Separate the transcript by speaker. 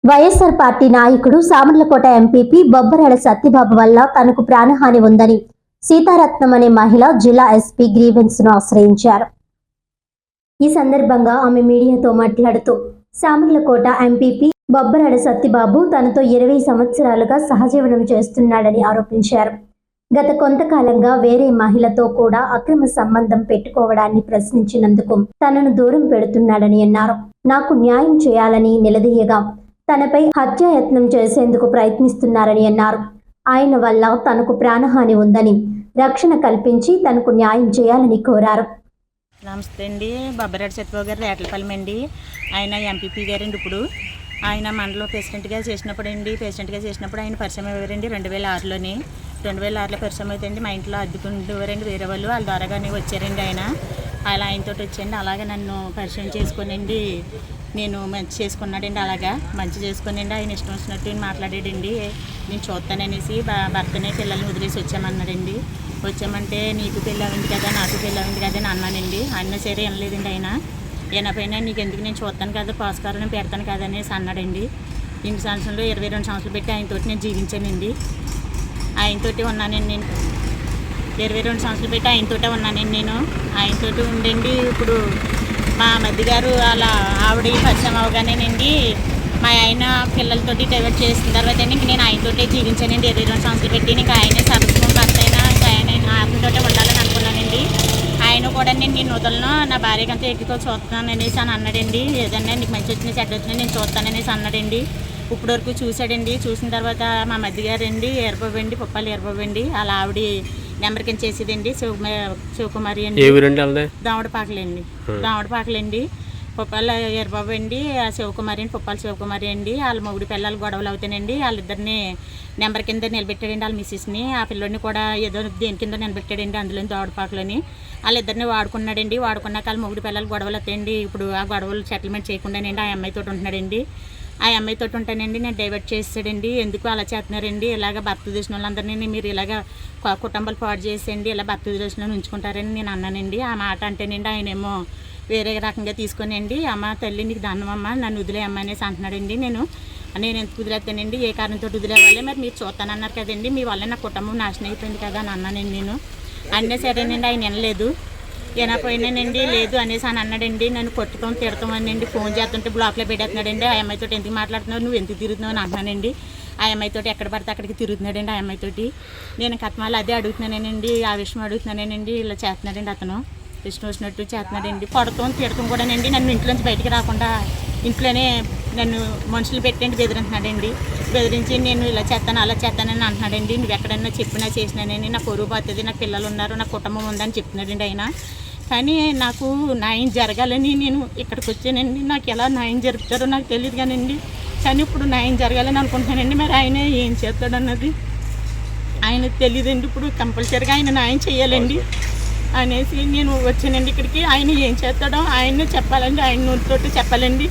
Speaker 1: YSR party నాయకుడు Samarlakota MPP Bobbarada Satyababu వల్ల తనకు ప్రాణహాని ఉందని సీతారత్నం అనే మహిళ జిల్లా ఎస్పీ గ్రీవెన్స్ ను ఆశ్రయించారు. ఈ సందర్భంగా ఆమె మీడియాతో మాట్లాడుతూ సామర్లకోట ఎంపీపీ బొబ్బరాడ సత్యబాబు తనతో 20 సంవత్సరాలుగా సహజీవనం చేస్తున్నాడని ఆరోపించారు. గత కొంతకాలంగా వేరే మహిళతో కూడా అక్రమ సంబంధం పెట్టుకోవడాన్ని ప్రశ్నించినందుకు తనను దూరం పెడుతున్నాడని అన్నారు. నాకు న్యాయం చేయాలని నిలదీయగా తనపై హత్యాయత్నం చేసేందుకు ప్రయత్నిస్తున్నారని అన్నారు. ఆయన వల్ల తనకు ప్రాణహాని ఉందని రక్షణ కల్పించి తనకు న్యాయం చేయాలని కోరారు.
Speaker 2: నమస్తే అండి. బొబ్బరాడ సత్యబాబు గారు రేట్లపల్లి అండి. ఆయన ఎంపీపీ గారండి. ఇప్పుడు ఆయన మండలం ప్రెసిడెంట్గా చేసినప్పుడు ఆయన పరిచయం అయ్యారండి 2006లోని. 2006లో పరిచయం అవుతుంది. మా ఇంట్లో అద్దుకుంటూవారండి వేరే వాళ్ళు. వాళ్ళ ద్వారాగానే వచ్చారండి ఆయన. అలా ఆయనతో వచ్చండి. అలాగే నన్ను పరిచయం చేసుకోనండి, నేను మంచి చేసుకున్నాడండి. అలాగా మంచి చేసుకునండి. ఆయన ఇష్టం వచ్చినట్టు మాట్లాడాడండి. నేను చూస్తాననేసి భర్తనే పిల్లల్ని వదిలేసి వచ్చామన్నాడండి. వచ్చామంటే నీకు పెళ్ళయింది కదా, నాకు పెళ్ళయింది కదా అని అన్నానండి. అన్న సరే వినలేదండి. ఆయన వినపోయినా నీకు ఎందుకు, నేను చూస్తాను కదా, పోస్కారం పెడతాను కదా అనేసి అన్నాడండి. ఇన్ని సంవత్సరంలో 22 సంవత్సరాలు పెట్టి ఆయనతోటి నేను జీవించానండి. ఆయనతోటి ఉన్నానండి. నేను 22 సంవత్సరాలు పెట్టి ఆయనతోటే ఉన్నానండి. నేను ఆయనతోటి ఉండండి. ఇప్పుడు మా మధ్య గారు అలా ఆవిడ పరిచయం అవగానేనండి మా ఆయన పిల్లలతోటి డైవర్ట్ చేసిన తర్వాత ఇంక నేను ఆయనతోటే జీవించానండి 22 సంవత్సరాలు పెట్టి. ఇంకా ఆయనే సరస్వం భర్త అయినా ఇంకా ఆయనతోటే ఉండాలని అనుకున్నానండి. ఆయన కూడా నేను వదలను, నా భార్యకంతా ఎక్కువ చూస్తున్నాను అనేసి అని అన్నాడండి. ఏదన్నా నీకు మంచి వచ్చినా చెడ్డ వచ్చినా నేను చూస్తాననేసి అన్నాడండి. ఇప్పుడు వరకు చూశాడండి. చూసిన తర్వాత మా మధ్య గారండి ఏర్బాబండి, పుప్పాలు ఏర్బాబండి, అలా ఆవిడ నెంబర్ కింద చేసేదండి శివకుమారి అండి. దామడపాకలండి. పుప్పాల ఏర్బాబు అండి, శివకుమారి అండి, పుప్పాల శివకుమారి అండి. వాళ్ళ మొగుడి పిల్లలు గొడవలు అవుతానండి. వాళ్ళిద్దరిని నెంబర్ కింద నిలబెట్టాడండి. వాళ్ళ మిస్సెస్ని, ఆ పిల్లోని కూడా ఏదో దేని కింద నిలబెట్టాడండి. అందులో దోడపాకలని వాళ్ళిద్దరిని వాడుకున్నాడండి. వాడుకున్నాక వాళ్ళ మొగుడి పిల్లలు గొడవలు అవుతాయండి. ఇప్పుడు ఆ గొడవలు సెటిల్మెంట్ చేయకుండానండి ఆ అమ్మాయితో ఉంటున్నాడండి. ఆ అమ్మాయితో ఉంటానండి నేను డైవర్ట్ చేసాడండి. ఎందుకు అలా చేస్తున్నారండి, ఇలాగ భర్త చూసిన వాళ్ళందరినీ మీరు ఇలాగ కుటుంబాలు పాడు చేసేయండి, ఇలా భర్త చూసిన ఉంచుకుంటారని నేను అన్నానండి. ఆ మాట అంటేనండి ఆయనేమో వేరే రకంగా తీసుకొనండి, అమ్మ తల్లి నీకు దండమమ్మ, నన్ను వదిలేయమ్మ అనేసి అంటున్నాడండి. నేను ఎందుకు వదిలేస్తానండి, ఏ కారణంతో వదిలేవాలి, మరి మీరు చూస్తానన్నారు కదండి, మీ వల్ల నా కుటుంబం నాశనం అయిపోయింది కదా అని అన్నానండి. నేను అన్నీ సరేనండి. ఆయన వినలేదు. వినపోయినానండి. లేదు అనేసి అని అన్నాడండి. నన్ను కొట్టుతాం తిడతామనండి. ఫోన్ చేస్తుంటే బ్లాక్లో పెట్టేస్తున్నాడండి. ఆ అమ్మాయితో ఎందుకు మాట్లాడుతున్నావు, నువ్వు ఎందుకు తిరుగుతున్నావు అని అంటున్నానండి. ఆ అమ్మాయితో ఎక్కడ పడితే అక్కడికి తిరుగుతున్నాడండి. ఆ అమ్మాయితోటి నేను కట్మాలు అదే అడుగుతున్నానేనండి, ఆ విషయం అడుగుతున్నానేనండి. ఇలా చేస్తున్నాడండి. అతను ఇష్టం వచ్చినట్టు చేస్తున్నాడండి. కొడతాం తిడతాం కూడానండి. నన్ను ఇంట్లోంచి బయటికి రాకుండా ఇంట్లోనే నన్ను మనుషులు పెట్టండి బెదిరింటున్నాడండి. బెదిరించి నేను ఇలా చేస్తాను అలా చేస్తానని అంటున్నాడండి. నువ్వు ఎక్కడన్నా చెప్పినా చేసినానని నా పొరుగు పోతుంది, నా పిల్లలు ఉన్నారు, నా కుటుంబం ఉందని చెప్తున్నాడండి ఆయన. కానీ నాకు న్యాయం జరగాలని నేను ఇక్కడికి వచ్చానండి. నాకు ఎలా న్యాయం జరుపుతారో నాకు తెలియదు కానండి. కానీ ఇప్పుడు న్యాయం జరగాలని అనుకుంటున్నానండి. మరి ఆయన ఏం చేస్తాడన్నది ఆయనకు తెలియదండి. ఇప్పుడు కంపల్సరీగా ఆయన న్యాయం చేయాలండి అనేసి నేను వచ్చానండి ఇక్కడికి. ఆయన ఏం చేస్తాడో ఆయన చెప్పాలండి, ఆయన నోటితోటి చెప్పాలండి.